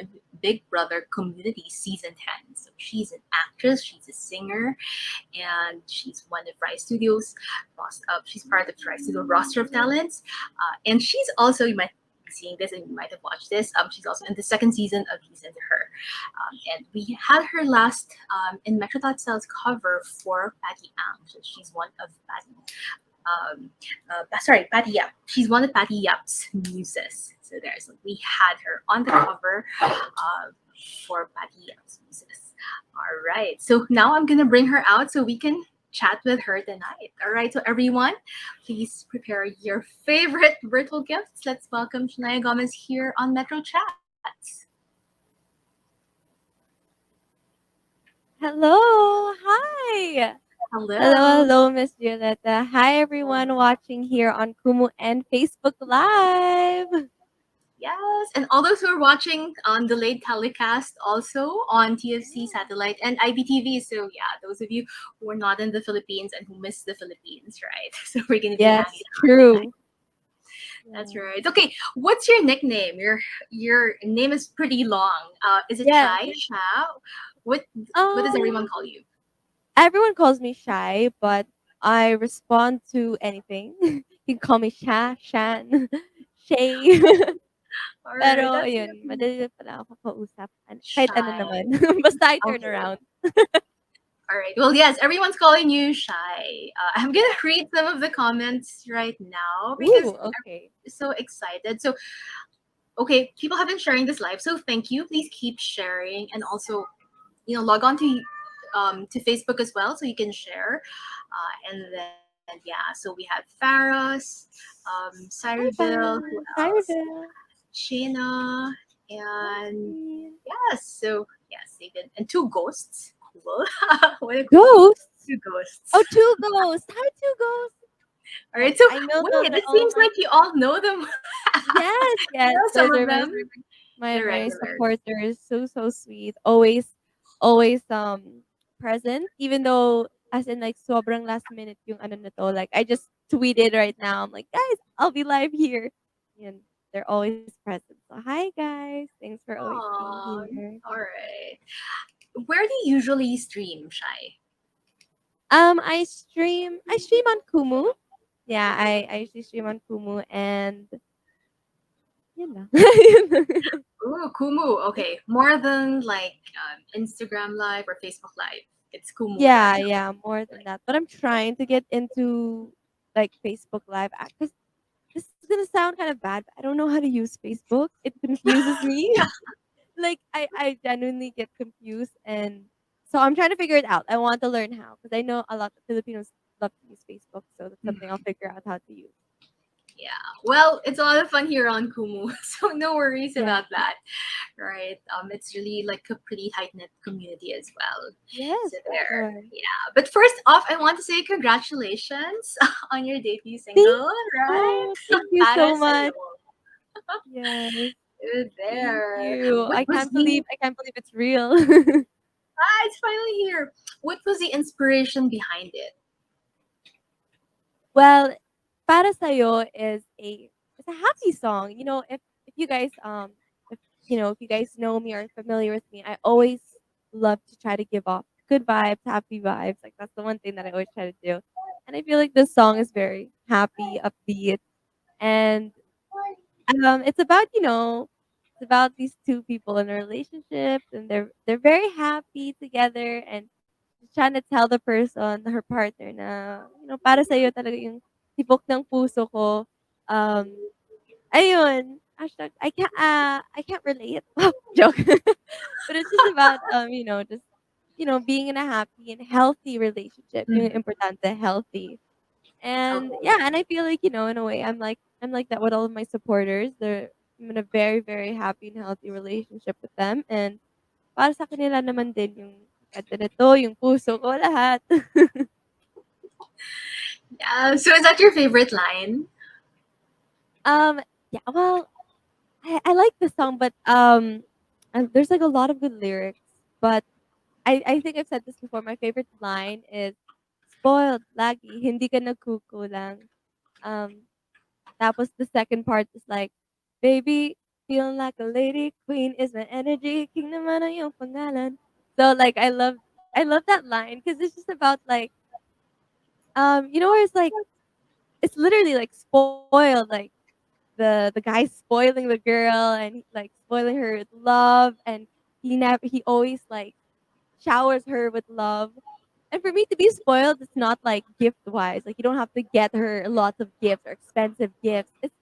on Big Brother Community Season 10. So she's an actress, she's a singer, and she's one of Rise Studios. She's part of Rise Studio roster of talents, and she's also, you might be seeing this and you might have watched this. She's also in the second season of Listen to Her, and we had her last in Metro Style's cover for Patty Ang. So she's one of Patty Yap. She's one of Patty Yap's muses. So there's we had her on the cover for Patty Yap's muses. All right. So now I'm gonna bring her out so we can chat with her tonight. All right. So everyone, please prepare your favorite virtual gifts. Let's welcome Shanaia Gomez here on Metro Chats. Hello, hi. Hello. Hello, Miss Violetta. Hi, everyone watching here on KUMU and Facebook Live. Yes, and all those who are watching on delayed telecast also on TFC satellite and IBTV. So yeah, those of you who are not in the Philippines and who miss the Philippines, right? So we're gonna be hanging Yes, out tonight. true. That's Yeah. right. Okay, what's your nickname? Your name is pretty long. Is it Yes. Shy? Sha? What what does everyone Um, call you? Everyone calls me shy, but I respond to anything. You can call me Shan, Shay. All right, Pero that's yun, madali lang pala ako kausap. Kahit ano Shy. naman. Basta I turn Okay. around. All right. Well, yes, everyone's calling you Shy. I'm gonna read some of the comments right now because Ooh, okay. so excited. So, okay, people have been sharing this live, so thank you. Please keep sharing, and also, log on to Facebook as well, so you can share. And then, yeah, so we have Faros, Hi, Cyreville, who bye. else? Cyruville. Shayna, and Hi. yes, so yes, they've been and two ghosts. Cool. What a cool name. Ghosts? Two ghosts. Oh, 2 ghosts. Hi, 2 ghosts. All Yes, right. So I know wait, those are it all of seems my like you all know them. yes, You yes. know some Those of are them. my The my regulars. supporters. So so sweet. Always present. Even though as in like sobrang last minute yung ano na to. Like I just tweeted right now. I'm like, guys, I'll be live here. And they're always present. So hi guys. Thanks for always being Aw, here. all right. Where do you usually stream, Shy? I stream on Kumu. Yeah, I usually stream on Kumu and yun lang. Ooh, Kumu. Okay, more than like Instagram Live or Facebook Live. It's Kumu right Yeah, now. yeah, more than that. But I'm trying to get into like Facebook Live because this is gonna sound kind of bad, but I don't know how to use Facebook. It confuses me. Like I genuinely get confused, and so I'm trying to figure it out. I want to learn how because I know a lot of Filipinos love to use Facebook, so that's something I'll figure out how to use. Yeah. Well, it's a lot of fun here on Kumu, so no worries Yeah. about that. Right. It's really like a pretty tight knit community as well. Yes, So for there. sure. Yeah. But first off, I want to say congratulations on your debut Thank single, right? you. Thank you Para so much. sa'yo. Yes. Good Thank there. you. What was the I can't believe it's real. it's finally here. What was the inspiration behind it? Well, Para Sa'yo is it's a happy song. You know, if you guys if if you guys know me or familiar with me, I always love to try to give off good vibes, happy vibes. Like that's the one thing that I always try to do. And I feel like this song is very happy, upbeat, and it's about, it's about these two people in a relationship and they're very happy together and she's trying to tell the person, her partner na, para sa'yo talaga yung tibok ng puso ko. Um, ayun, hashtag, I can't relate. Joke. But it's just about, just, being in a happy and healthy relationship. Yung Mhm. importante, healthy. And Okay. yeah, and I feel like, in a way, I'm like that with all of my supporters. I'm in a very, very happy and healthy relationship with them. And para sa kanila naman din yung kanta nito, yung puso ko, lahat. Yeah. So is that your favorite line? Yeah, well, I like the song, but there's like a lot of good lyrics. But I think I've said this before. My favorite line is spoiled lagi, hindi ka nagkukulang. Um, Tapos the second part is like, "Baby, Feeling like a lady, queen is my energy, king naman ang iyong pangalan. So, like, I love that line because it's just about, like, where it's like it's literally, like, spoiled, like, the guy spoiling the girl and, like, spoiling her with love, and he always, like, showers her with love. And for me to be spoiled, it's not like gift wise. Like you don't have to get her lots of gifts or expensive gifts. It's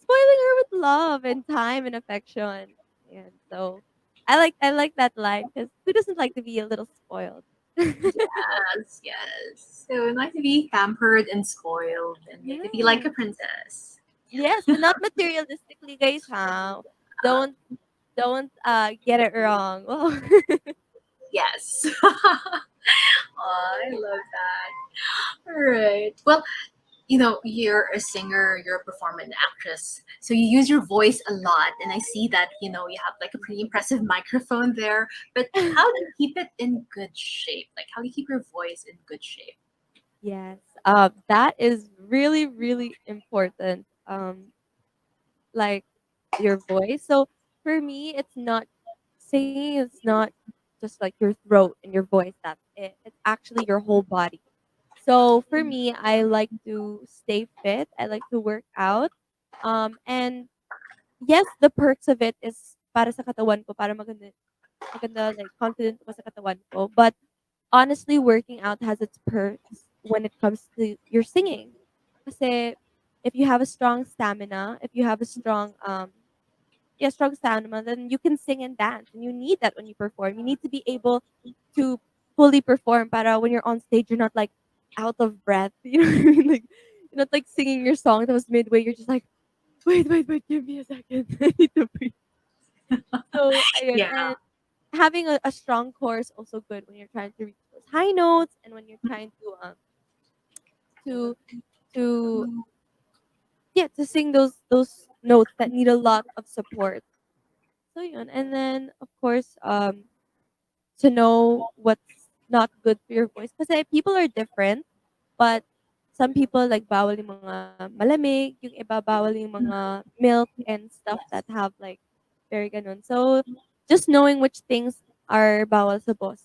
spoiling her with love and time and affection. And so I like that line because who doesn't like to be a little spoiled? Yes, yes. So nice to be pampered and spoiled and made to be like a Yes. princess. Yes, but not materialistically, guys, huh? Don't don't get it wrong. Well, Yes. Oh, I love that. All right. Well, you're a singer, you're a performer and actress. So you use your voice a lot. And I see that, you have like a pretty impressive microphone there. But how do you keep it in good shape? Like, how do you keep your voice in good shape? yes. That is really, really important. Like your voice. So for me, it's not singing is not just like your throat and your voice, that's it. It's actually your whole body. So for me, I like to stay fit. I like to work out. And yes, the perks of it is para sa katawan ko, para maganda like confident ako sa katawan ko. But honestly, working out has its perks when it comes to your singing. Kasi if you have a strong stamina, if you have a strong stamina, then you can sing and dance, and you need that when you perform. You need to be able to fully perform para when you're on stage, you're not like out of breath. You know what I mean? Like you're not like singing your song that was midway. You're just like, wait, wait, wait, give me a second. I need to breathe. So ayun, Yeah. and having a strong core is also good when you're trying to reach those high notes and when you're trying to to yeah to sing those notes that need a lot of support. So yun, and then of course to know what's not good for your voice. Kasi people are different, but some people like bawal yung mga malamig, yung iba bawal yung mga milk and stuff that have like very ganun. So just knowing which things are bawal sa boses.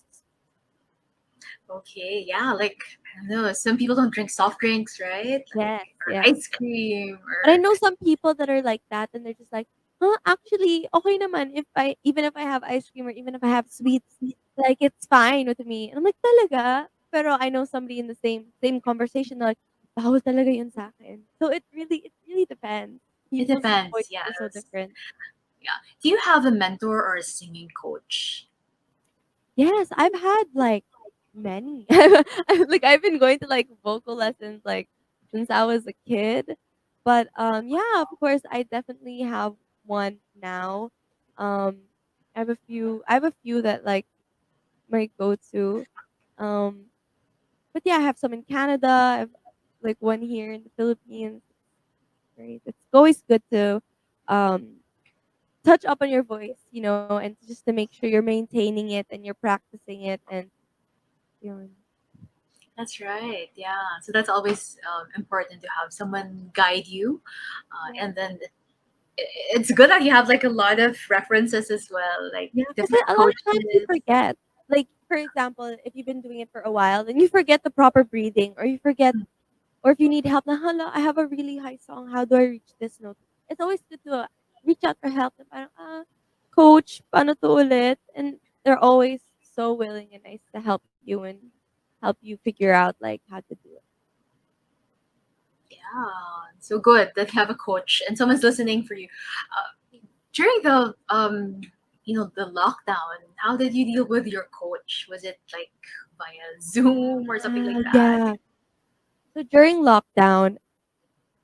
Okay. Yeah. Like, I don't know. Some people don't drink soft drinks, right? Like, Yes, or yes. ice cream But I or. know some people that are like that and they're just like, "Huh, actually, okay naman if I even if I have ice cream or even if I have sweets, like it's fine with me." And I'm like, "Talaga?" Pero I know somebody in the same conversation they're like, "Bawal talaga yun sa'kin." So it really depends. It People's depends. voices are so Yes. different. Yeah. Do you have a mentor or a singing coach? Yes, I've had like many. Like I've been going to like vocal lessons like since I was a kid. But yeah, of course I definitely have one now. Um I have a few that like my go-to. Um but yeah, I have some in Canada. I have like one here in the Philippines. Great. It's always good to um touch up on your voice, and just to make sure you're maintaining it and you're practicing it and yun. That's right. Yeah. So that's always important to have someone guide you. Yeah. And then it's good that you have like a lot of references as well, like Yeah, because different a lot of times you coaches. forget. Like, for example, if you've been doing it for a while, then you forget the proper breathing, or you forget, or if you need help, na hala, I have a really high song. How do I reach this note? It's always good to reach out for help. Na parang, coach, paano to ulit? And they're always so willing and nice to help you and help you figure out like how to do it. Yeah. So good that you have a coach and someone's listening for you. During the lockdown, how did you deal with your coach? Was it like via Zoom or something like that? Yeah. So during lockdown,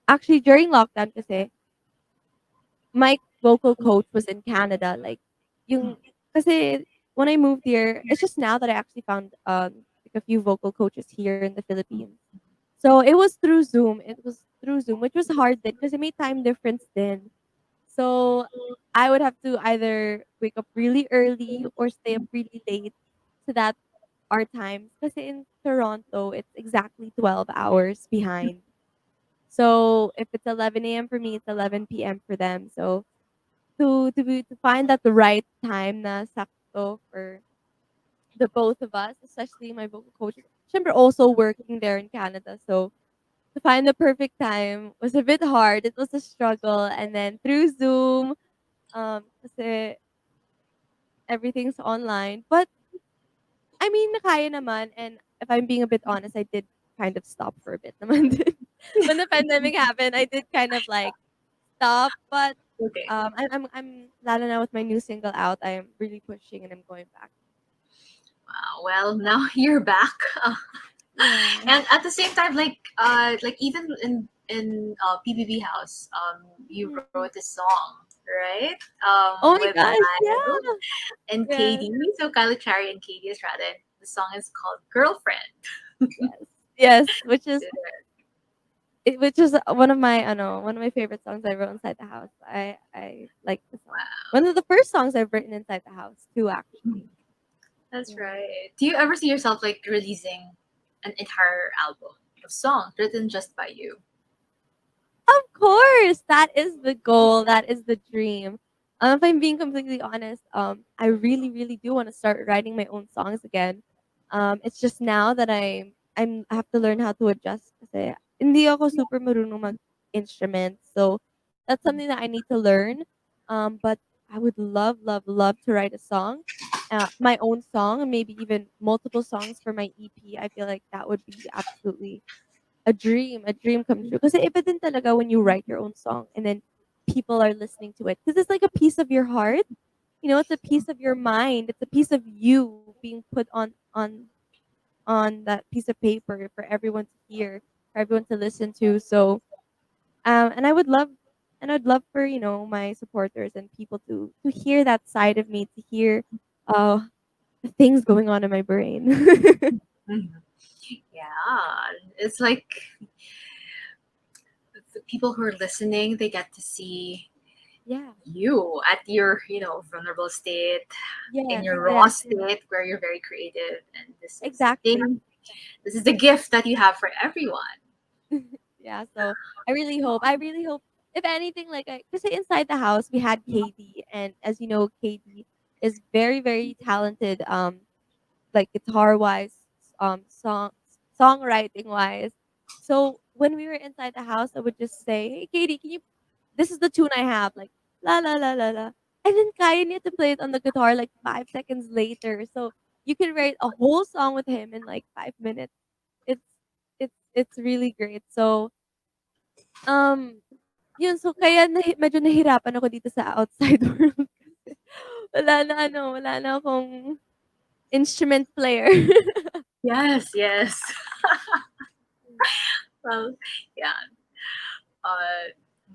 actually during lockdown kasi, my vocal coach was in Canada, like, yung kasi when I moved here, it's just now that I actually found, like, a few vocal coaches here in the Philippines. So, it was through Zoom, which was hard then kasi may time difference din. So, I would have to either wake up really early or stay up really late so that our times kasi in Toronto, it's exactly 12 hours behind. So, if it's 11 AM for me, it's 11 PM for them. So to find that the right time na sakto for the both of us, especially my vocal coach. Siyempre also working there in Canada, so to find the perfect time was a bit hard. It was a struggle, and then through Zoom, kasi everything's online. But I mean, nakaya naman, and if I'm being a bit honest, I did kind of stop for a bit naman din. When the pandemic happened, I did kind of like stop, but Okay. I'm lalo na with my new single out, I am really pushing and I'm going back. Well, now you're back. Yeah. And at the same time, like even in PBB House, you wrote a Mhm. song, right? Oh With my gosh, Kyle yeah. and Yes, Katie. So Kyle Cherry and Katie Estrada. The song is called Girlfriend. yes. Yes, So, which is one of my favorite songs I wrote inside the house. I like the song. One of the first songs I've written inside the house too, actually. that's Yeah. right. Do you ever see yourself like releasing an entire album of songs written just by you? Of course, that is the goal. That is the dream. If I'm being completely honest, I really, really do want to start writing my own songs again. It's just now that I have to learn how to adjust kasi hindi ako super marunong mag-instrument. So that's something that I need to learn. But I would love, love, love to write a song, my own song, and maybe even multiple songs for my EP. I feel like that would be absolutely a dream come true. Kasi iba din talaga when you write your own song and then people are listening to it. Because it's like a piece of your heart. You know, it's a piece of your mind. It's a piece of you being put on that piece of paper for everyone to hear, for everyone to listen to. So and I'd love for, my supporters and people to hear that side of me, to hear the things going on in my brain. Mhm. Yeah, it's like the people who are listening, they get to see Yeah. you at your, vulnerable state, in Yes, your raw yes. state where you're very creative. And this is, I Exactly. think, this is the gift that you have for everyone. Yeah, so I really hope if anything like I just say inside the house we had KD, and as you know, KD is very, very talented, like guitar wise, songwriting wise. So when we were inside the house I would just say, "Hey KD, can you this is the tune I have, like la la la la la." And then Kaya need to play it on the guitar like 5 seconds later. So you can write a whole song with him in like 5 minutes. It's it's really great. So Um, yun so kaya medyo nahirapan ako dito sa outside world kasi wala na akong instrument player. Yes, yes. Well, yeah.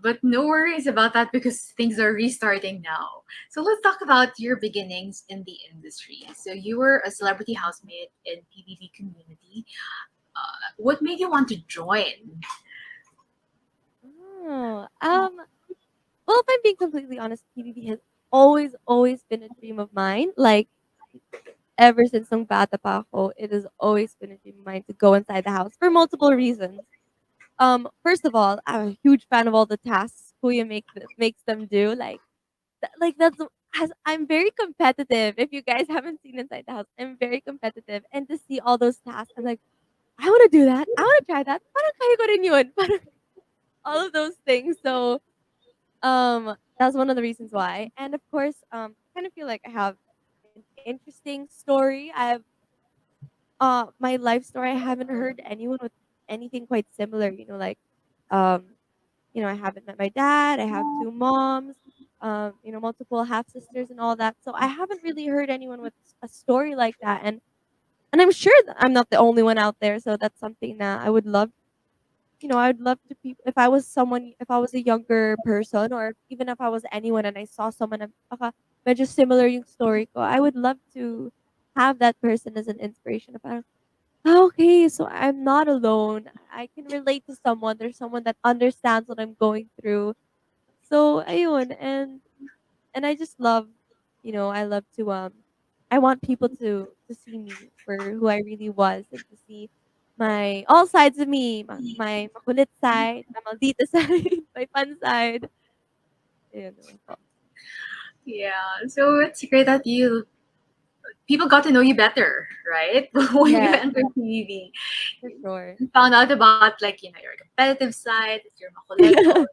But no worries about that because things are restarting now. So let's talk about your beginnings in the industry. So you were a celebrity housemate in PBB community. What made you want to join? Oh, well, if I'm being completely honest, PBB has always, always been a dream of mine. Like, ever since nung bata pa ako, it has always been a dream of mine to go inside the house for multiple reasons. First of all, I'm a huge fan of all the tasks Kuya makes them do. Like that's has I'm very competitive. If you guys haven't seen Inside the House, I'm very competitive, and to see all those tasks, I'm like, I want to do that. I want to try that. Parang kaya ko rin yun. Parang all of those things. So that's one of the reasons why. And of course, I kind of feel like I have an interesting story. I have my life story. I haven't heard anyone with anything quite similar. Um I haven't met my dad. I have two moms, multiple half sisters and all that. So I haven't really heard anyone with a story like that. And I'm sure that I'm not the only one out there. So that's something that I would love. I would love to if I was someone, if I was a younger person, or even if I was anyone and I saw someone na baka medyo similar yung story ko, I would love to have that person as an inspiration. Na parang, "Ah, okay, so I'm not alone. I can relate to someone. There's someone that understands what I'm going through." So ayun, and I just love, I love to I want people to see me for who I really was, and to see my all sides of me, my makulit side, my maldita side, my fun side. Ayun naman po. Yeah, so it's great that you people got to know you better, right? When you Yes, entered PBB, for sure. you found out about like your competitive side, that you're makulit also,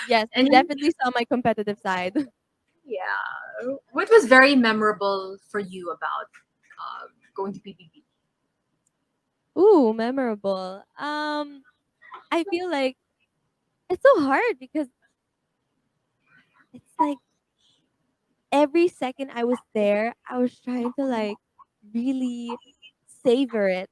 Yes, they and you, definitely saw my competitive side. yeah. What was very memorable for you about going to PBB? Ooh, memorable. I feel like it's so hard because it's like every second I was there, I was trying to like really savor it.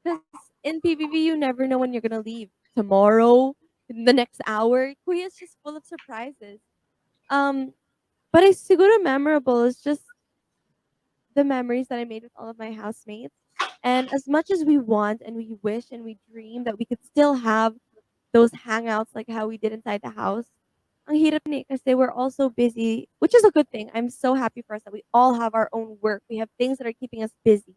Because in PBB, you never know when you're gonna leave tomorrow, in the next hour. Korea is just full of surprises. Um, but I siguro memorable is just the memories that I made with all of my housemates. And as much as we want and we wish and we dream that we could still have those hangouts like how we did inside the house, ang hirap ni kasi we're all so busy, which is a good thing. I'm so happy for us that we all have our own work. We have things that are keeping us busy.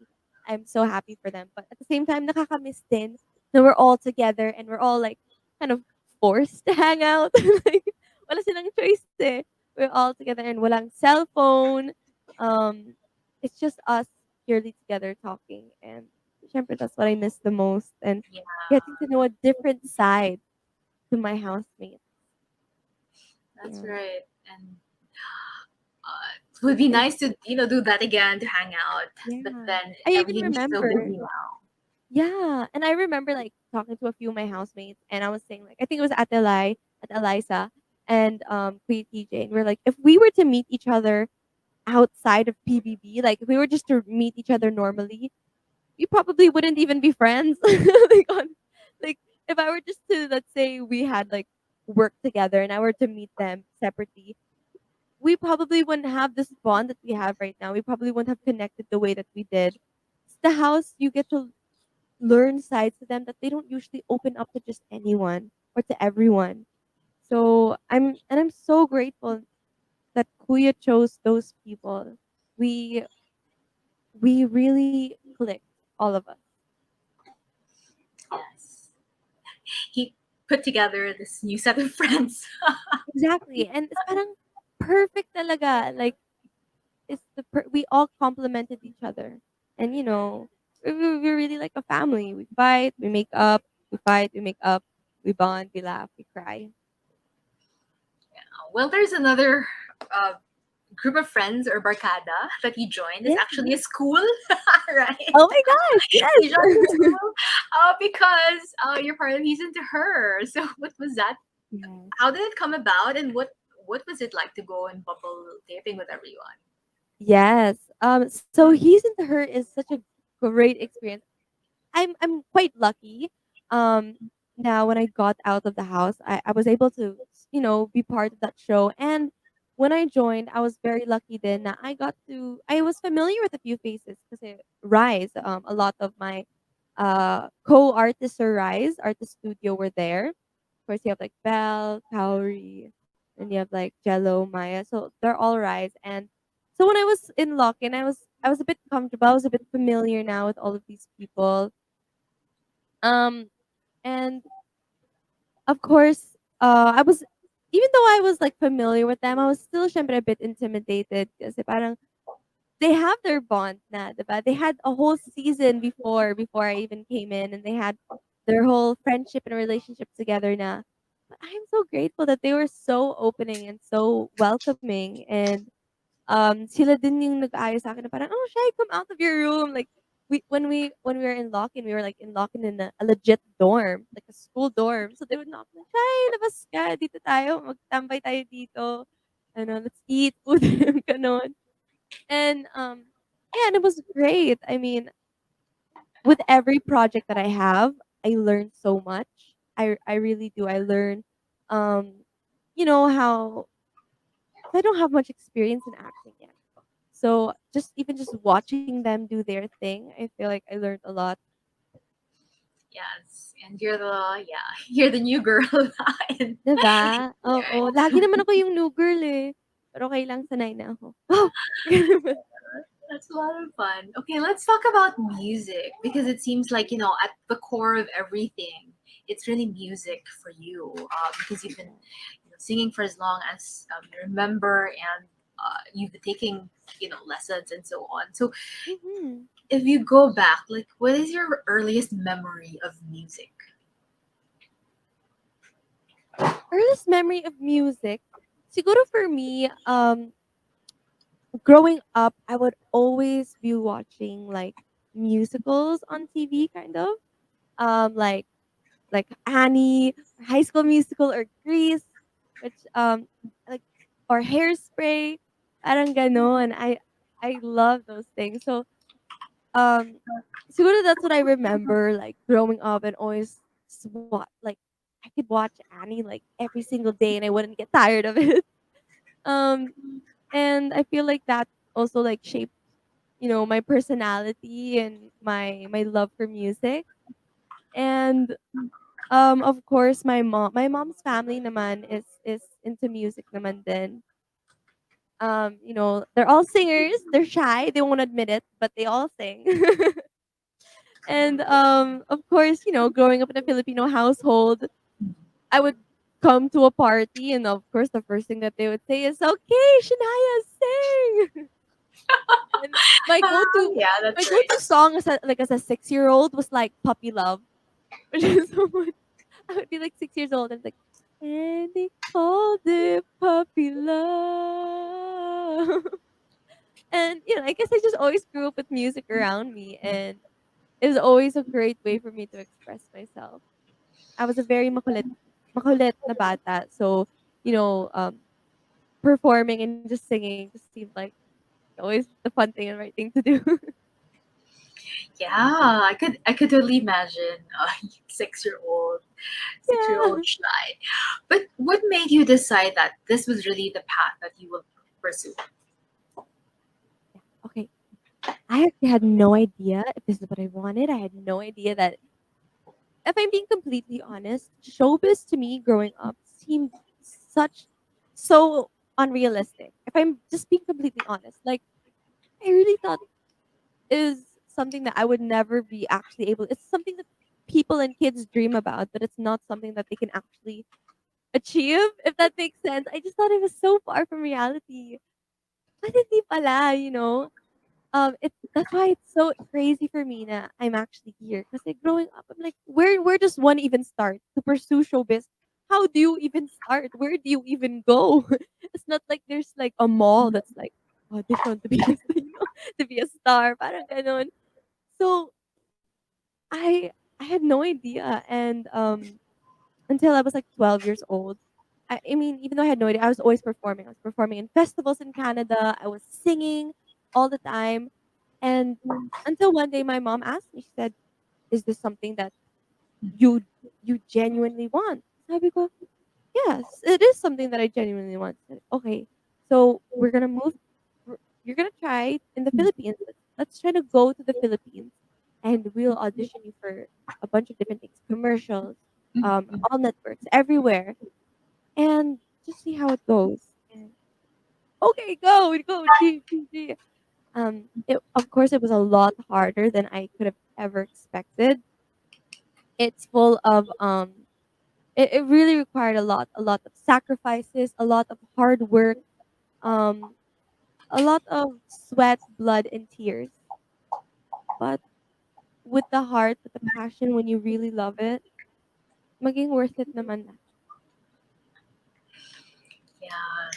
I'm so happy for them. But at the same time, nakakamiss din na we're all together and we're all like kind of forced to hang out. Like, wala silang choice eh. We're all together and walang cellphone. Um, it's just us purely together talking. And syempre, that's what I miss the most. And Yeah, getting to know a different side to my housemates. that's Yeah. right. And it would be And nice to do that again to hang out, but yeah. then I even everything's so remember busy now. yeah, and I remember, like, talking to a few of my housemates, and I was saying, like I think it was at Eliza, and, Kuya TJ, and we're like, "If we were to meet each other outside of PBB, like, if we were just to meet each other normally, we probably wouldn't even be friends." Like, like, if I were just to, let's say we had, like, work together and I were to meet them separately, we probably wouldn't have this bond that we have right now. We probably wouldn't have connected the way that we did. It's the house you get to learn sides to them that they don't usually open up to just anyone or to everyone. So I'm so grateful that Kuya chose those people. We we really clicked, all of us. Yes, he put together this new set of friends. Exactly. And it's parang perfect talaga. Like we all complemented each other. And we're really like a family. We fight, we make up, we fight, we make up, we bond, we laugh, we cry. Well, there's another uh, group of friends or barkada that you joined. It's Yeah. actually a school, right? Oh my gosh, You joined the yes. school because you're part of He's Into Her. So what was that? Yes. How did it come about, and what was it like to go and bubble taping with everyone? Yes. So He's Into Her is such a great experience. I'm quite lucky. Um, Now when I got out of the house, I was able to, be part of that show. And when I joined, I was very lucky then that I was familiar with a few faces because Rise, a lot of my co-artists or Rise Artist Studio were there. Of course, you have like Belle, Kaori, and you have like Jello, Maya. So they're all Rise. And so when I was in lock-in, I was a bit comfortable. I was a bit familiar now with all of these people. Um, and of course, I was even though I was like familiar with them, I was still syempre a bit intimidated kasi parang they have their bond na, 'di ba? They had a whole season before I even came in, and they had their whole friendship and relationship together na. But I'm so grateful that they were so opening and so welcoming, and sila din yung nag-aayos sa'kin na parang, "Oh, Shai, come out of your room." Like, when we were in lock-in, we were, like, in lock-in in a legit dorm, like a school dorm. So they would knock like, "Shai, labas ka, dito tayo, magtambay tayo dito. Ano, let's eat food." Gano'n. And, yeah, and it was great. I mean, with every project that I have, I learn so much. I really do. I learn, um, how I don't have much experience in acting yet. So just watching them do their thing, I feel like I learned a lot. Yes, and you're the yeah, you're the new girl in 'Di ba? Oo, there. lagi naman ako yung new girl, eh. Pero okey lang, sanay na ako. Wow! That's a lot of fun. Okay, let's talk about music because it seems like at the core of everything, it's really music for you because you've been Yeah. singing for as long as you remember, and you've been taking lessons and so on. So Mhm. if you go back, like, what is your earliest memory of music? Earliest memory of music, siguro for me, growing up, I would always be watching, like, musicals on TV, kind of. Like Annie, or High School Musical, or Grease, which, like, or Hairspray, parang gano'n. I love those things. So, um, siguro that's what I remember, like, growing up and always like, I could watch Annie, like, every single day and I wouldn't get tired of it. Um, and I feel like that also, like, shaped, my personality and my love for music. And of course, my mom's family naman is into music naman din. They're all singers. They're shy. They won't admit it, but they all sing. And of course, growing up in a Filipino household, I would come to a party, and of course, the first thing that they would say is, "Okay, Shania, sing." And my go-to Yeah, that's my right. go-to song as a 6-year-old was like Puppy Love, which is so much. I would be like 6 years old and it's like, and they called it puppy love. And I guess I just always grew up with music around me, and it was always a great way for me to express myself. I was a very makulit na bata, so you know, um, performing and just singing just seemed like always the fun thing and right thing to do. Yeah, I could totally imagine a 6-year-old Yeah. shy. But what made you decide that this was really the path that you will pursue? Yeah. Okay. I actually had no idea if this is what I wanted. I had no idea that, if I'm being completely honest, showbiz to me growing up seemed such so unrealistic. If I'm just being completely honest, like, I really thought is something that I would never be actually able. It's something that people and kids dream about, but it's not something that they can actually achieve. If that makes sense, I just thought it was so far from reality. But hindi pala, it's that's why it's so crazy for me na I'm actually here. Because, like, growing up, I'm like, where does one even start to pursue showbiz? How do you even start? Where do you even go? It's not like there's like a mall that's like audition to be to be a star. Parang ganon. So I had no idea, and until I was like 12 years old. I mean, even though I had no idea, I was always performing. I was performing in festivals in Canada. I was singing all the time. And until one day my mom asked me, she said, "Is this something that you you genuinely want?" Sabi ko, "Yes, it is something that I genuinely want." She said, "Okay, so we're gonna move. You're gonna try in the Philippines. Let's try to go to the Philippines, and we'll audition you for a bunch of different things, commercials, all networks, everywhere, and just see how it goes." And okay, go, G. Of course, it was a lot harder than I could have ever expected. It's full of it really required a lot of sacrifices, a lot of hard work, um, a lot of sweat, blood, and tears. But with the heart, with the passion, when you really love it, maging worth it naman na. Yeah,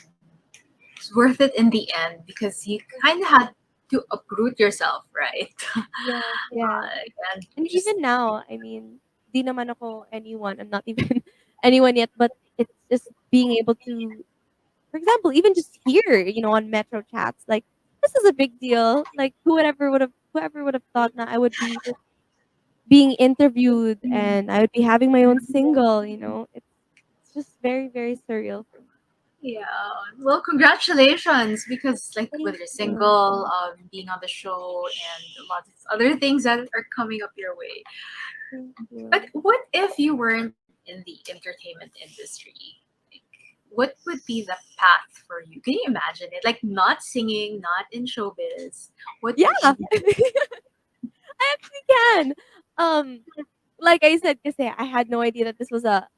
it's worth it in the end because you kind of had to uproot yourself, right? Yes, yes. And And just even now, I mean, di naman ako anyone. I'm not even anyone yet, but it's just being able to, for example, even just here, on Metro chats, like, this is a big deal. Like, whoever would have thought that I would be being interviewed and I would be having my own single, it's just very, very surreal for me. yeah. Well, congratulations because like Thank with your you. single, being on the show, and a lot of other things that are coming up your way. Thank But you. what if you weren't in the entertainment industry? Like, what would be the path for you? Can you imagine it? Like not singing, not in showbiz. What Yeah, would you be doing? I actually can. Um, like I said, kasi I had no idea that this was a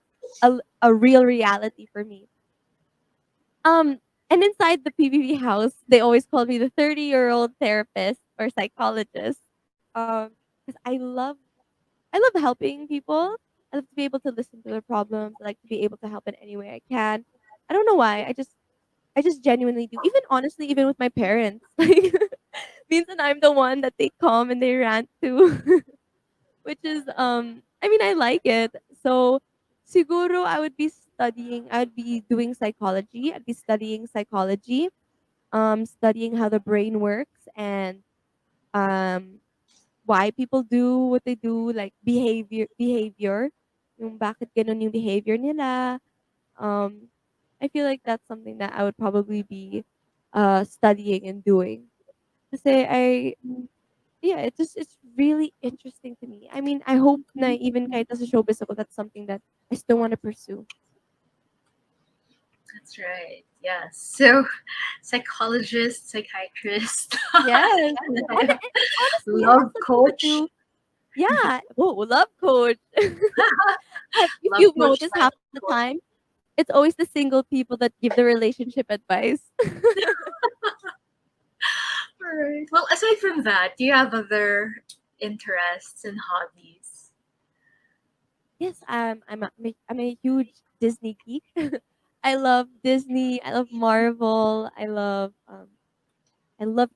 real reality for me. Um, and inside the PBB house, they always called me the 30-year-old therapist or psychologist. Because I love helping people. I love to be able to listen to their problems. I like to be able to help in any way I can. I don't know why. I just genuinely do. Even honestly, even with my parents, like minsan I'm the one that they come and they rant to, which is I mean I like it. So siguro I would be doing psychology. I'd be studying psychology, studying how the brain works and um why people do what they do, like behavior, yung bakit ganun yung behavior nila. Um, I feel like that's something that I would probably be studying and doing. Kasi yeah, it's really interesting to me. I mean, I hope na even kahit nasa showbiz ako, that's something that I still want to pursue. That's right. Yes. So, psychologist, psychiatrist, Yes. And it's honestly, I have love something to coach, do. Yeah. Whoa, love coach. If love you've coach, noticed, life half the coach. time, it's always the single people that give the relationship advice. All right. Well, aside from that, do you have other interests and hobbies? Yes, I'm a huge Disney geek. I love Disney. I love Marvel. I love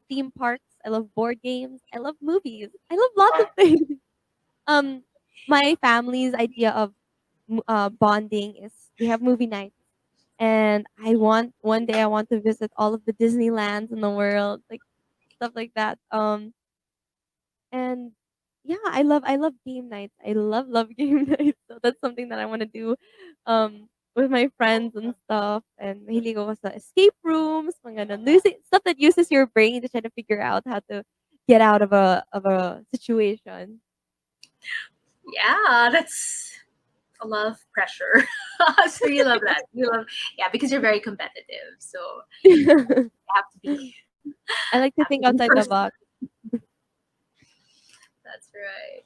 theme parks. I love board games. I love movies. I love lots of things. Um, my family's idea of bonding is we have movie nights, and I want one day I want to visit all of the Disneylands in the world, like stuff like that. And yeah, I love game nights. I love game nights. So that's something that I want to do with my friends and stuff. And mahilig ako sa escape rooms, mga ganun. Stuff that uses your brain to try to figure out how to get out of a situation. Yeah, that's a lot of pressure. So you love that. You love, yeah, because you're very competitive. So you I like to have think to be outside the first. box. That's right.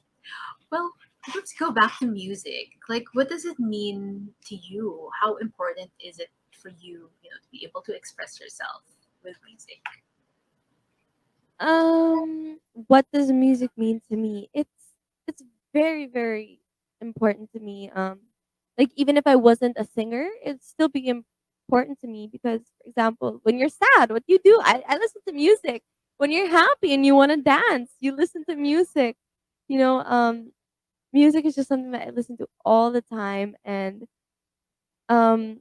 Well, let's go back to music. Like, what does it mean to you? How important is it for you, to be able to express yourself with music? What does music mean to me? It's very, very important to me. Like even if I wasn't a singer, it'd still be important to me because, for example, when you're sad, what do you do? I listen to music. When you're happy and you want to dance, you listen to music. You know, music is just something that I listen to all the time, and um,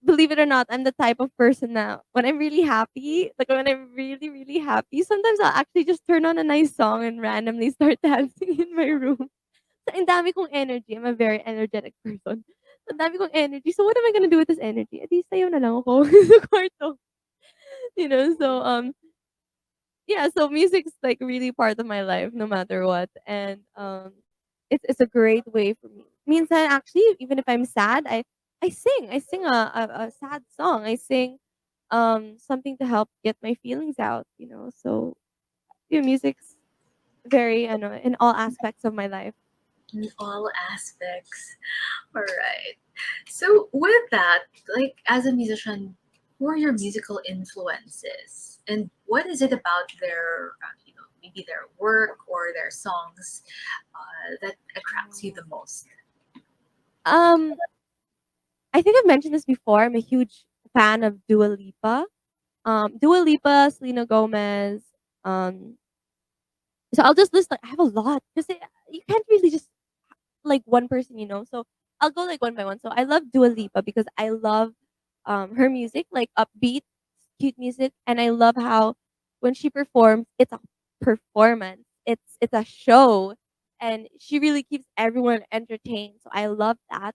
believe it or not, I'm the type of person now when I'm really happy, like when I'm really, really happy, sometimes I'll actually just turn on a nice song and randomly start dancing in my room. So, ang dami kong energy. I'm a very energetic person. So, ang dami kong energy. So, what am I gonna do with this energy? Edi sayo na lang ako sa kwarto. So yeah, so music's like really part of my life no matter what. And it's a great way for me. Means that actually even if I'm sad, I sing. I sing a sad song. I sing something to help get my feelings out, you know. So yeah, music's very in all aspects of my life. In all aspects. All right. So, with that, like as a musician, who are your musical influences? And what is it about their, maybe their work or their songs that attracts you the most? Um I think I've mentioned this before. I'm a huge fan of Dua Lipa. Dua Lipa, Selena Gomez, um so I'll just list like I have a lot because you can't really just like one person, you know. So I'll go like one by one. So I love Dua Lipa because I love her music, like upbeat, cute music, and I love how when she performs, it's a performance. It's a show, and she really keeps everyone entertained. So I love that.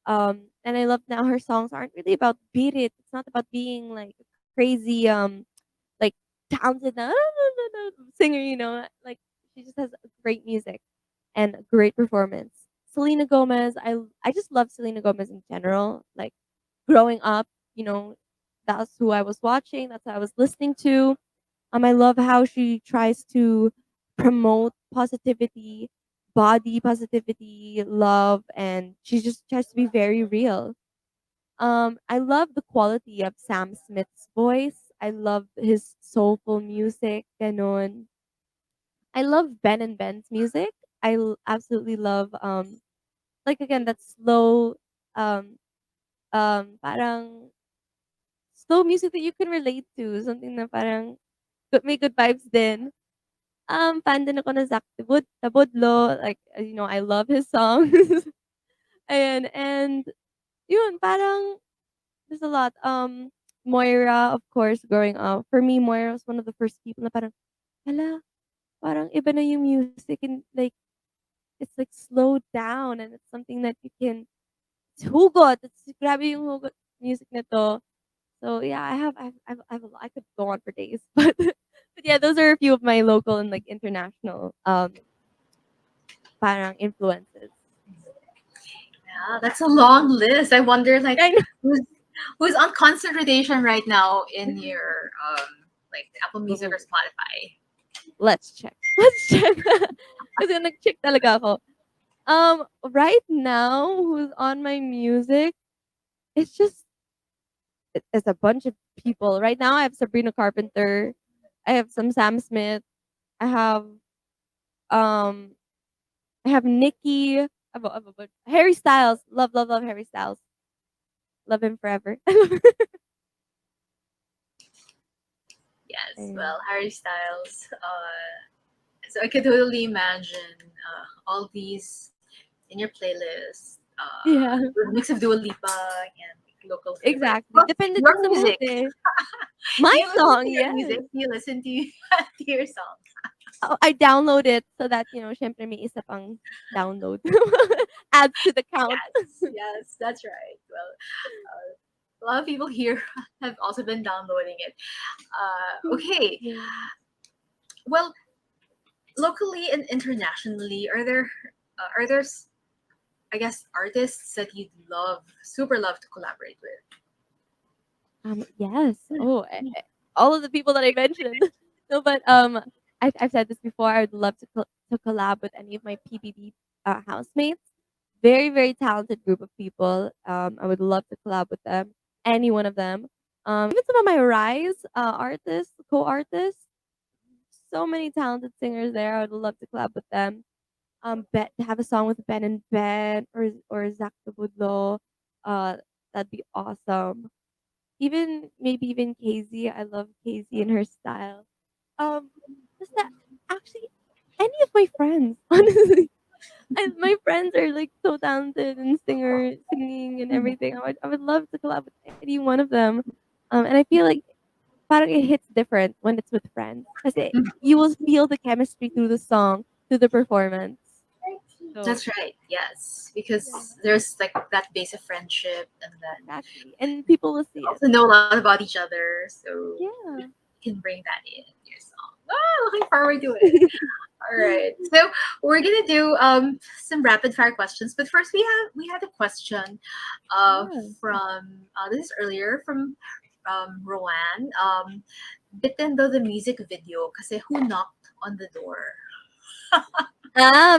And I love now her songs aren't really about beat it. It's not about being like a crazy like talented singer, you know. Like she just has great music and a great performance. Selena Gomez, I just love Selena Gomez in general. Like growing up, you know, that's who I was watching, that's who I was listening to. I love how she tries to promote positivity, body positivity, love, and she just tries to be very real. I love the quality of Sam Smith's voice. I love his soulful music, gano'n. I love Ben and Ben's music. Absolutely love, like, again, that slow, um, parang slow music that you can relate to, something na parang may good vibes din. Fan din ako ng Zach Tabudlo, like, I love his songs. And yun, parang there's a lot. Moira, of course, growing up. For me, Moira was one of the first people na parang, hala, parang iba na yung music and like it's like slowed down and it's something that you can it's hugot. It's grabe yung hugot music nito. So yeah, I could go on for days, but yeah, those are a few of my local and like international parang influences. Yeah, that's a long list. I wonder like I know. who's who's on constant rotation right now in your like Apple Music or Ooh, Spotify. let's check. Let's check. Kasi nag-check talaga ako. Right now, who's on my music? It's just it's a bunch of people. Right now, I have Sabrina Carpenter. I have some Sam Smith. I have um I have Nicki. Harry Styles. Love, love, love Harry Styles. Love him forever. Yes, Ayun. well, Harry Styles. So I could totally imagine all these in your playlist. Yeah, With a mix of Dua Lipa and local favorites. exactly. Well, Depende your din sa mood music. eh. My Do you listen song, to your yes. music? Do you listen to to your songs? Oh, I download it so that, syempre may isa pang download. Adds to the count. Yes, yes, that's right. Well, a lot of people here have also been downloading it. Okay, Yeah. well, locally and internationally, I guess artists that you'd super love to collaborate with? Yes. Oh, all of the people that I mentioned. No, but I've said this before. I would love to collab with any of my PBB housemates. Very very talented group of people. I would love to collab with them. Any one of them. Even some of my Rise artists, co-artists. So many talented singers there. I would love to collab with them. Bet to have a song with Ben and Ben or Zach Budlo. Uh, that'd be awesome. Even maybe even Casey, I love Casey and her style. Um, just that actually any of my friends, honestly, my friends are like so talented and singing and everything. I would love to collab with any one of them. And I feel like parang it hits different when it's with friends because Mhm. you will feel the chemistry through the song, through the performance. So That's right. Yes, yeah, because there's like that base of friendship, and then exactly, and people will see it. also know a lot about each other, so Yeah. you can bring that in your song. Oh, looking forward to it. All right, so we're gonna do some rapid fire questions, but first we had a question Yeah. from this is earlier from Rowan. Bitten daw the music video kasi who knocked on the door?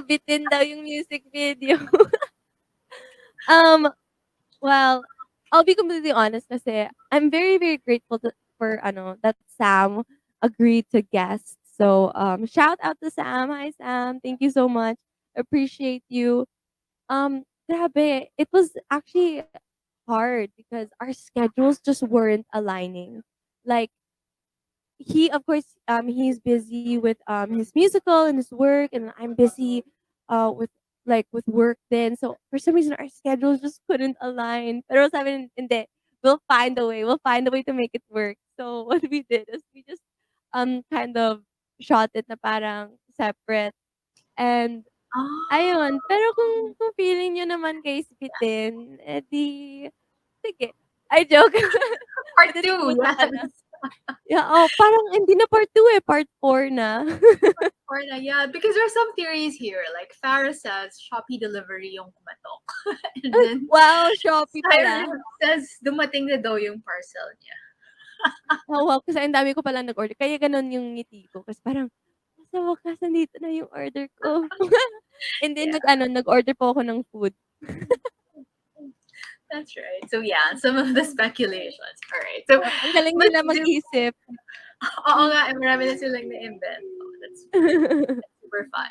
Bitin daw yung music video. Um, well, I'll be completely honest kasi I'm very, very grateful for that Sam agreed to guest. So, shout out to Sam. Hi, Sam. Thank you so much. Appreciate you. Grabe. It was actually hard because our schedules just weren't aligning. Like, he of course he's busy with his musical and his work and I'm busy with with work then so for some reason our schedules just couldn't align pero sabi hindi we'll find a way to make it work so what we did is we just kind of shot it na parang separate and ayun Oh, pero kung feeling niyo naman guys bitin edi sige I joke part bitin two, mag-usapa na. yes. Yeah, parang hindi na part 2 eh, part 4 na. Or na, yeah, because there's some theories here. Like Farah says, Shopee delivery yung kumatok. And then Wow, Shopee pala. Siren says, dumating na daw yung parcel niya. Oh, wow, kasi ang dami ko palang nag-order kaya gano'n yung ngiti ko kasi parang, sa wakas nandito na yung order ko. And then Yeah, nag-order po ako ng food. That's right. So yeah, some of the speculations. All right. So Ang galing let's nila do. mag-isip. Oo nga, marami na silang na-invent. Oh, that's super fun.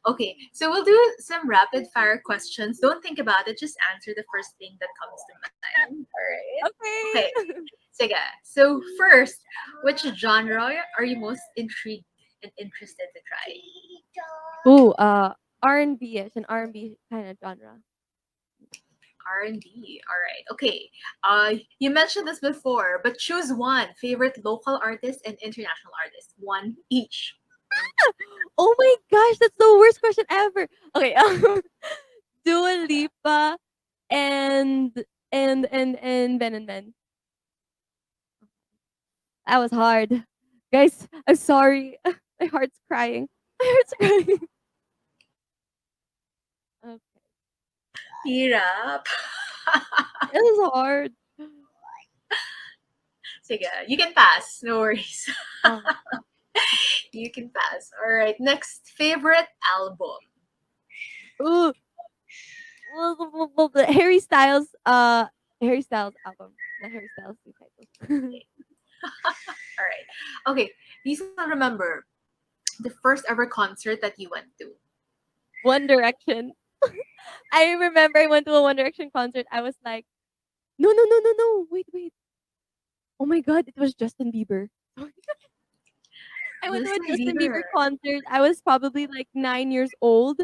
Okay, so we'll do some rapid fire questions. Don't think about it. Just answer the first thing that comes to mind. All right. Okay. Okay. Sige. So first, which genre are you most intrigued and interested to try? Ooh, R&B-ish, an R&B kind of genre. R&B. All right. Okay. You mentioned this before, but choose one favorite local artist and international artist. One each. Oh my gosh, that's the worst question ever. Okay, Dua Lipa and and Ben and Ben. That was hard. Guys, I'm sorry. My heart's crying. My heart's crying. Okay. Hirap. It was hard. Sige, you can pass. No worries. Um, You can pass. All right. Next, favorite album. ooh, the Harry Styles Harry Styles album. The Harry Styles Untitled. All right. Okay. You still remember the first ever concert that you went to. One Direction. I remember I went to a One Direction concert. I was like, no, no, no, no, no. Wait, wait. Oh my god, it was Justin Bieber. I went to a Justin Justin Bieber. Bieber concert. I was probably like 9 years old.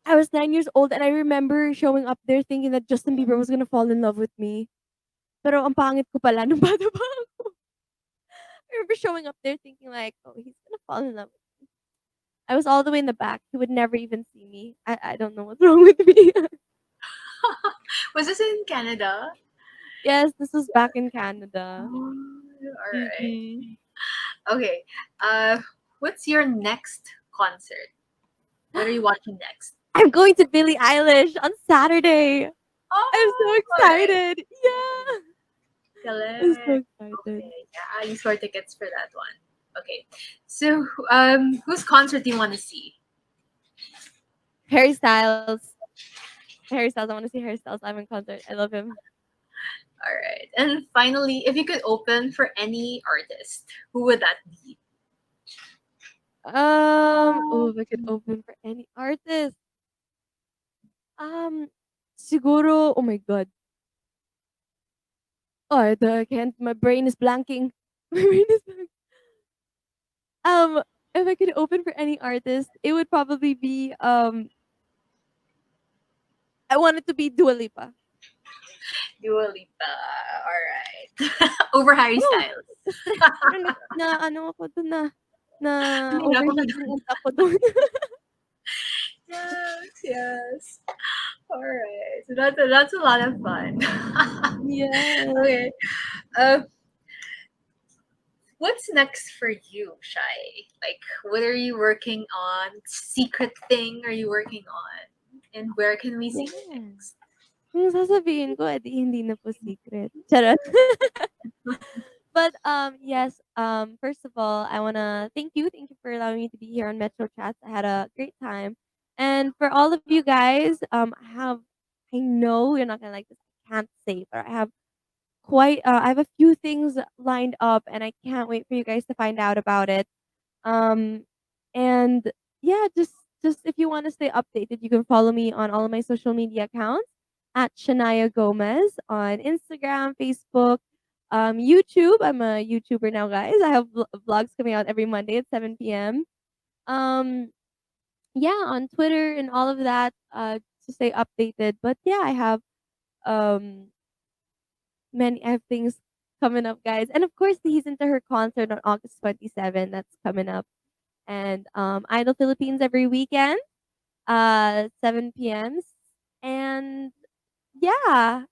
I was 9 years old and I remember showing up there thinking that Justin Bieber was gonna fall in love with me. Pero ang pangit ko pala nung bata pa ako. I remember showing up there thinking like, oh, he's gonna fall in love. I was all the way in the back. He would never even see me. I don't know what's wrong with me. Was this in Canada? Yes, this was back in Canada. Oh, all right. Mm-mm. Okay. What's your next concert? What are you watching next? I'm going to Billie Eilish on Saturday. I'm so Oh, all right. excited. Yeah. I'm so Correct. excited. Okay. Yeah, you saw tickets for that one. Okay. So, whose concert do you want to see? Harry Styles. Harry Styles. I want to see Harry Styles live in concert. I love him. All right. And finally, if you could open for any artist, who would that be? Oh, if I could open for any artist. Um, siguro. Oh my god. Oh, I can't. My brain is blanking. My brain is blank. Um, if I could open for any artist, it would probably be I want it to be Dua Lipa. Dua Lipa. All right. Over Harry Oh, Styles. stress pero na ano ako dun na Nahirapan ka overheat na. yung utak ko dun. Yes, yes. All right. So that's a lot of fun. Yes. Okay. Uh, what's next for you, Shai? Like, what are you working on? Secret thing are you working on? And where can we see it Yeah. next? Kung sasabihin ko, edi hindi na po secret. Charot. But yes, first of all, I wanna thank you. Thank you for allowing me to be here on Metro Chats. I had a great time. And for all of you guys, I know you're not gonna like this. I can't say, but I have a few things lined up and I can't wait for you guys to find out about it. Um and yeah, just if you want to stay updated, you can follow me on all of my social media accounts at Shania Gomez on Instagram, Facebook, YouTube. I'm a YouTuber now, guys. I have vlogs coming out every Monday at 7 p.m. Um, yeah, on Twitter and all of that to stay updated. But yeah, um I have things coming up, guys. And of course, he's into her concert on August 27. That's coming up. And Idol Philippines every weekend, 7 p.m. And yeah,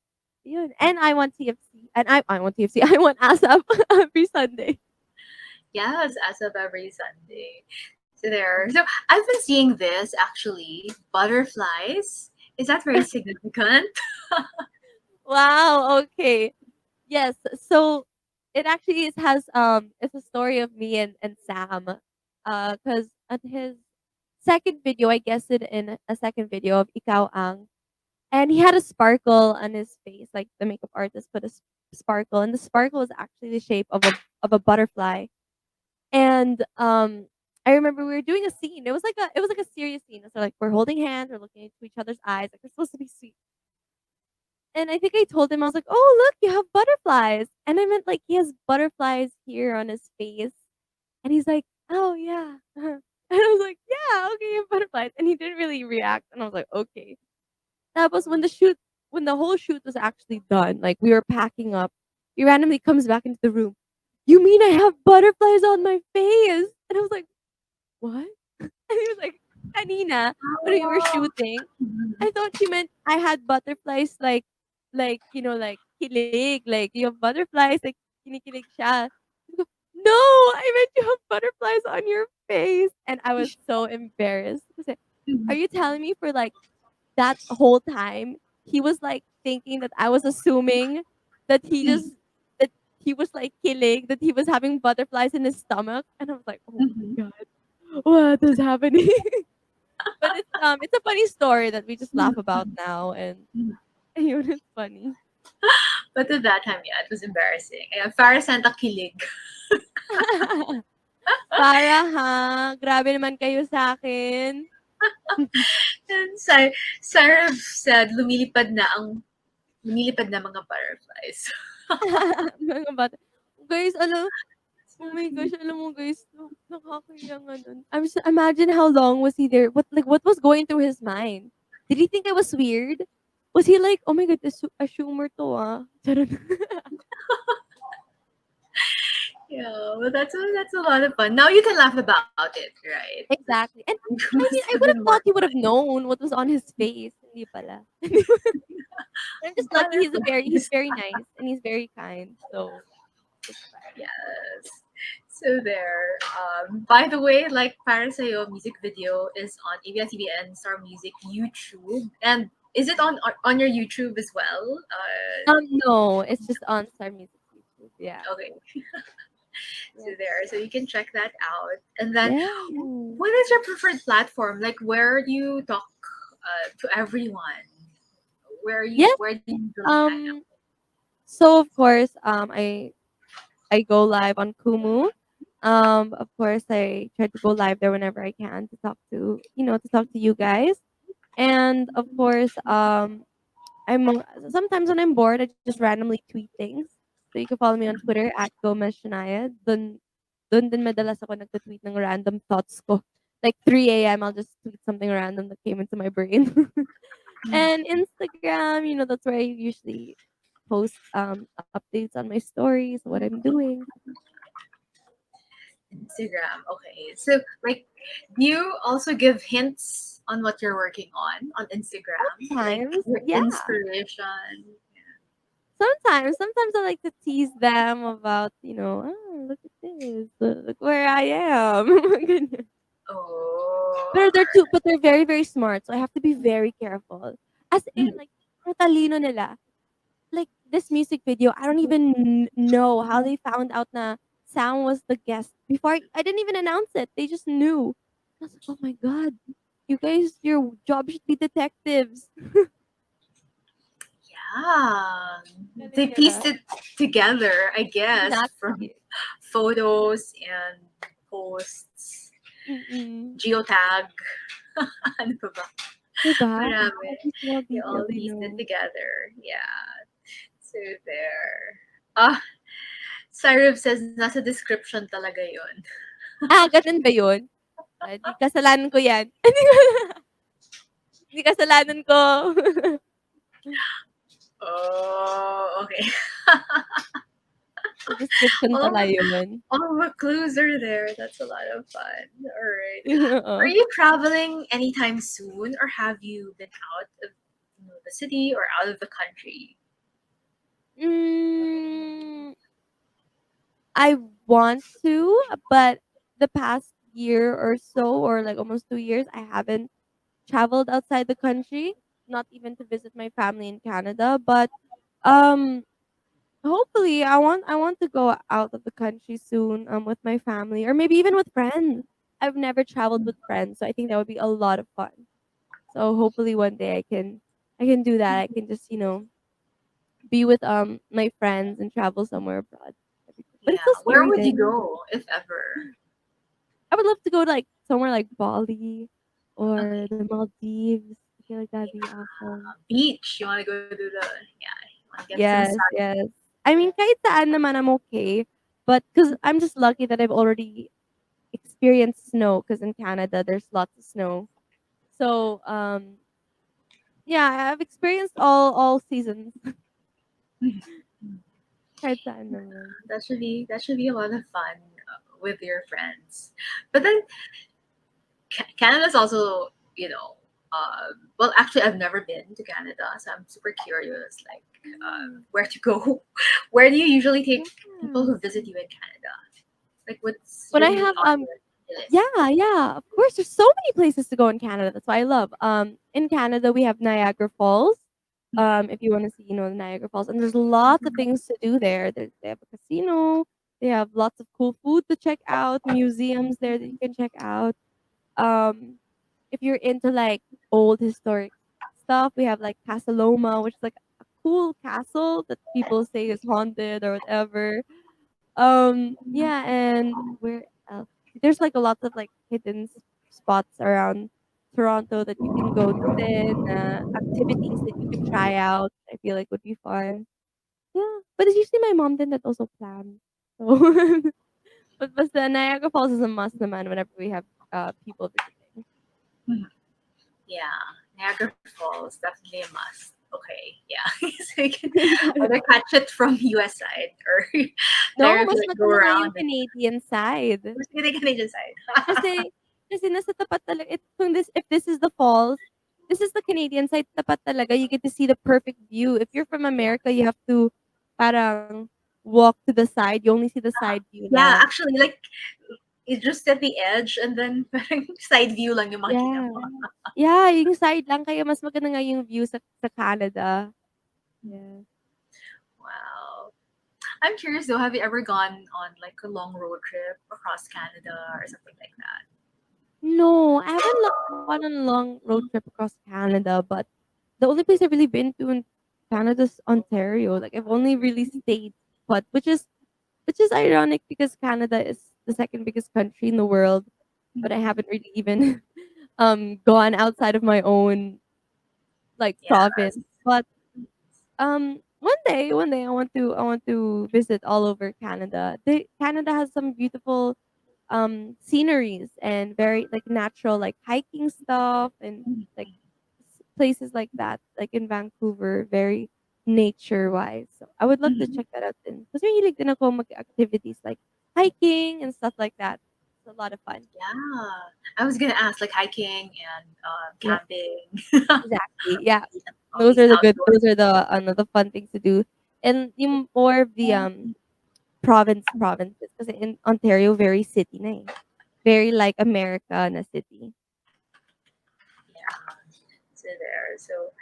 yun. And I want TFC. And I want TFC. I want ASAP every Sunday. Yes, as of every Sunday. So there. So I've been seeing this actually. Butterflies. Is that very significant? Wow, okay. Yes. So it actually has it's a story of me and Sam. Cuz at his second video, I guessed it in a second video of Ikaw Ang. and he had a sparkle on his face, like the makeup artist put a sparkle, and the sparkle was actually the shape of a butterfly. And I remember we were doing a scene. It was like a serious scene. So like we're holding hands, we're looking into each other's eyes, like we're supposed to be sweet. And I think I told him, I was like, "Oh, look, you have butterflies." And I meant like he has butterflies here on his face. And he's like, "Oh yeah." And I was like, "Yeah, okay, you have butterflies." And he didn't really react. And I was like, "Okay." That was when the whole shoot was actually done. Like we were packing up. He randomly comes back into the room. "You mean I have butterflies on my face?" And I was like, "What?" And he was like, "Kanina, when we were Oh. shooting, Mhm. I thought you meant I had butterflies like kilig, like you have butterflies, like kinikilig siya." Sabi ko, "No, I meant you have butterflies on your face." And I was so embarrassed. Kasi, are Mhm. you telling me for like that whole time he was like thinking that I was assuming that that he was like killing, that he was having butterflies in his stomach? And I was like, "Oh my Mhm. god, what is happening?" But it's a funny story that we just laugh about Mhm. now, and Mhm. yun, it's funny. But at that time, yeah, it was embarrassing. Para Santa kilig. Para ha, grabe naman kayo sa'kin. And Sarah said, lumilipad na mga butterflies. Mga bata, guys, So oh my cute. gosh, alam mo guys, nakakahiya nga nun. Imagine how long was he there? What was going through his mind? Did he think I was weird? Was he like, "Oh my god, assumer to, ah." Charot. Yeah, well, that's a lot of fun. Now you can laugh about it, right? Exactly. And It I must mean, I have would been have more thought he would have fun. known what was on his face. Hindi pala. I'm just lucky he's Butterflies. very nice and he's very kind. So it's fine. Yes. So there. By the way, like Para Sa'yo music video is on ABS-CBN Star Music YouTube, and is it on your YouTube as well? No, it's just on Star Music's YouTube. Yeah. Okay, so Yes. there, so you can check that out. And then, Yeah. what is your preferred platform? Like, where do you talk to everyone? Yes. Where do you usually hang out? Um so of course, I go live on KUMU. Of course I try to go live there whenever I can to talk to you guys. And of course, sometimes when I'm bored, I just randomly tweet things. So you can follow me on Twitter at Gomez Shanaia. Dun din madalas ako nagtutweet ng random thoughts ko. Like 3 a.m. I'll just tweet something random that came into my brain. And Instagram, that's where I usually post updates on my stories, what I'm doing. Instagram. Okay. So, like, do you also give hints on what you're working on Instagram? Like Sometimes, your yeah. inspiration? Sometimes I like to tease them about, "Oh, look at this. Look where I am." Ganyan. Oh, But they're very, very smart, so I have to be very careful. As in, alright. like, ang talino nila. Like, this music video, I don't even know how they found out na Sam was the guest before I didn't even announce it. They just knew. I was like, "Oh my god, you guys, your job should be detectives." Yeah. Galing They nila. pieced it together, I guess, from Exactly. photos and posts, Mm. geotag. Ano pa ba? 'Di ba? Marami. Every small They detail all they pieced it know. together. Yeah. So there. Ah, Sarif says nasa description talaga yon. Gano'n ba 'yun? 'Di kasalanan ko 'yan. Hindi kasalanan ko. Oh, okay. Sa description all, pala 'yun. all the clues are there. That's a lot of fun. All right. Are Oo. you traveling anytime soon, or have you been out of the city or out of the country? Hmm, I want to, but the past year or so, or like almost 2 years, I haven't traveled outside the country, not even to visit my family in Canada, but, um hopefully, I want to go out of the country soon, with my family or maybe even with friends. I've never traveled with friends, so I think that would be a lot of fun. So hopefully one day I can do that. I can just, be with my friends and travel somewhere abroad. That'd be cool. But it's Yeah. so Where scary would you there. go, if ever? I would love to go to like somewhere like Bali or Okay. the Maldives. I feel like that'd be awesome. Beach. You want to go to the, yeah, you want to get some Yes, sun. yes. I mean, kahit saan naman I'm okay. But because I'm just lucky that I've already experienced snow. Because in Canada, there's lots of snow. So, yeah, I've experienced all seasons. Kahit saan naman. That should be a lot of fun with your friends. But then Canada's also, well, actually, I've never been to Canada, so I'm super curious, like, Mm, where to go. Where do you usually take people yes. who visit you in Canada? Like, what's When I really have on your list? Yeah, yeah, of course, there's so many places to go in Canada, that's why I love. In Canada, we have Niagara Falls, if you wanna see, the Niagara Falls, and there's lots of things to do there. They have a casino, they have lots of cool food to check out, museums there that you can check out. Um, if you're into, like, old historic stuff, we have, like, Casa Loma, which is, like, a cool castle that people say is haunted or whatever. Yeah, and where else? There's like a lot of like hidden spots around Toronto that you can go to then, activities that you can try out. I feel like would be fun. Yeah, but it's usually my mom then that also plans. So, but the Niagara Falls is a must naman whenever we have people visiting. Mhm. Yeah, Niagara Falls, definitely a must. Okay, yeah. So you can either catch it from US side or No, directly mas like go maganda nga around yung and Canadian side. who's the Canadian side. Kasi kasi nasa tapat talaga kung if this is the falls, this is the Canadian side, tapat talaga, you get to see the perfect view. If you're from America, you have to parang walk to the side, you only see the side view Yeah, lang. actually, like, it's just at the edge and then parang side view lang yung makikita Yeah. mo. Yeah, yung side lang kaya mas maganda nga yung view sa Canada. Yeah. Wow. I'm curious though, have you ever gone on like a long road trip across Canada or something like that? No, I haven't gone on a long road trip across Canada, but the only place I've really been to in Canada's Ontario. Like I've only really stayed put, which is ironic because Canada is the second biggest country in the world, but I haven't really even gone outside of my own like province. Yes. But one day I want to visit all over Canada. Canada has some beautiful sceneries and very like natural like hiking stuff and like places like that, like in Vancouver, very nature wise. So I would love to Mhm. check that out then. Kasi mahilig din ako mag-activities like hiking and stuff like that. It's a lot of fun. Yeah. I was gonna ask like hiking and Yeah, camping, exactly. Yeah, all these outdoor. those are the fun things to do. And yung more of the provinces kasi in Ontario very city na eh. Very like America na city. Yeah. So there. So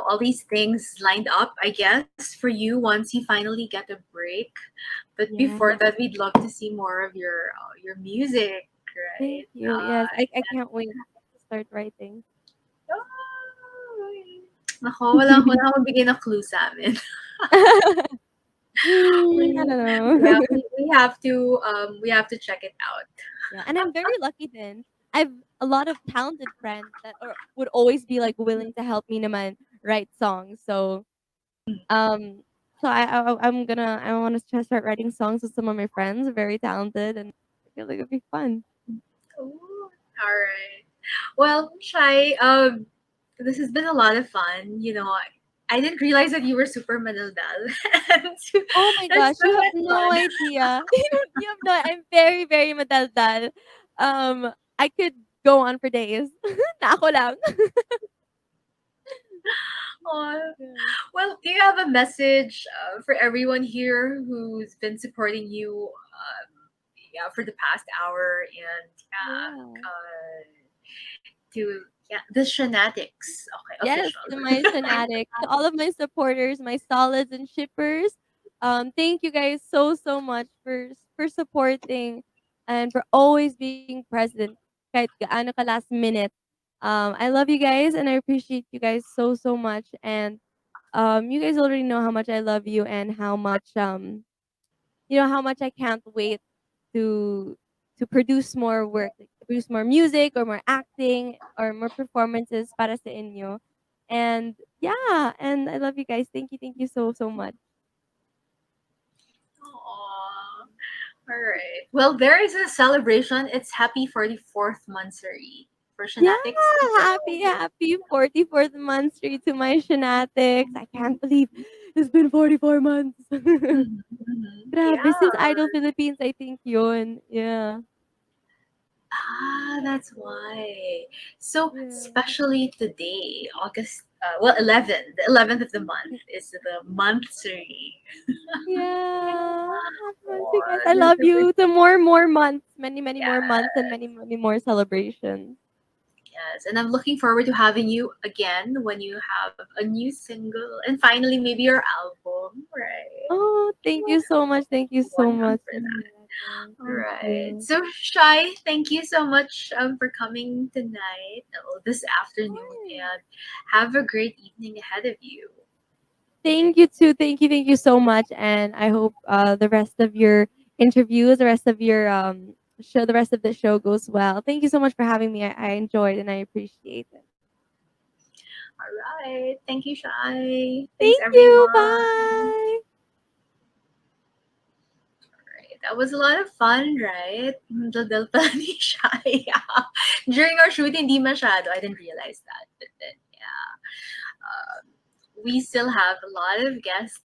all these things lined up, I guess, for you once you finally get a break. But Yeah. before that, we'd love to see more of your music, Thank right? you. Yes, I can't wait to start writing. Oh, nako, wala akong bigay na clue sa amin. I don't Yeah, know. we have to check it out. Yeah, and I'm very lucky then. I've a lot of talented friends that would always be like willing to help me naman write songs. Um, so I want to start writing songs with some of my friends, very talented, and I feel like it'd be fun. Ooh, all right. Well, Shai, this has been a lot of fun. I didn't realize that you were super manaldal. and Oh my that's gosh, so you have much no fun. idea. You have no. I'm very very madaldal. I could go on for days. Na ako lang. Oh, Yeah. well, do you have a message for everyone here who's been supporting you, yeah, for the past hour and Yeah. to the Shanatics, okay, Yes, official. to my Shanatics, to all of my supporters, my solids and shippers. Thank you guys so much for supporting and for always being present kahit gaano ka last minute. I love you guys and I appreciate you guys so so much. And you guys already know how much I love you and how much how much I can't wait to produce more work, like to produce more music or more acting or more performances para sa inyo. And yeah, and I love you guys. Thank you so so much. Aww. All right. Well, there is a celebration. It's happy 44th monthsary for Yeah, Shanatics as well. happy 44th month straight to my Shanatics. I can't believe it's been 44 months. Grabe, Yeah. since Idol Philippines, I think yun. Yeah. Ah, that's why. So, Yeah. especially today, August, well, 11th, the 11th of the month is the monthsary. Yeah. Happy monthsary, guys. Oh, I that's love super. you. To more months. Many more months and Yes, many more celebrations. yes. And I'm looking forward to having you again when you have a new single and finally maybe your album, right? Oh, thank you so much. Thank you so One much, for that. Mariana. All Thank right. you. So, Shy, thank you so much for coming tonight, this afternoon, Hi. and have a great evening ahead of you. Thank you too. Thank you so much. And I hope the rest of your interviews, the rest of your show, the rest of the show goes well. Thank you so much for having me. I enjoyed and I appreciate it. All right. Thank you, Shy. Thanks, Thank you. everyone. Bye. Right. That was a lot of fun, right? Daldal pala ni Shy. During our shoot, hindi masyado. I didn't realize that. But then, yeah. We still have a lot of guests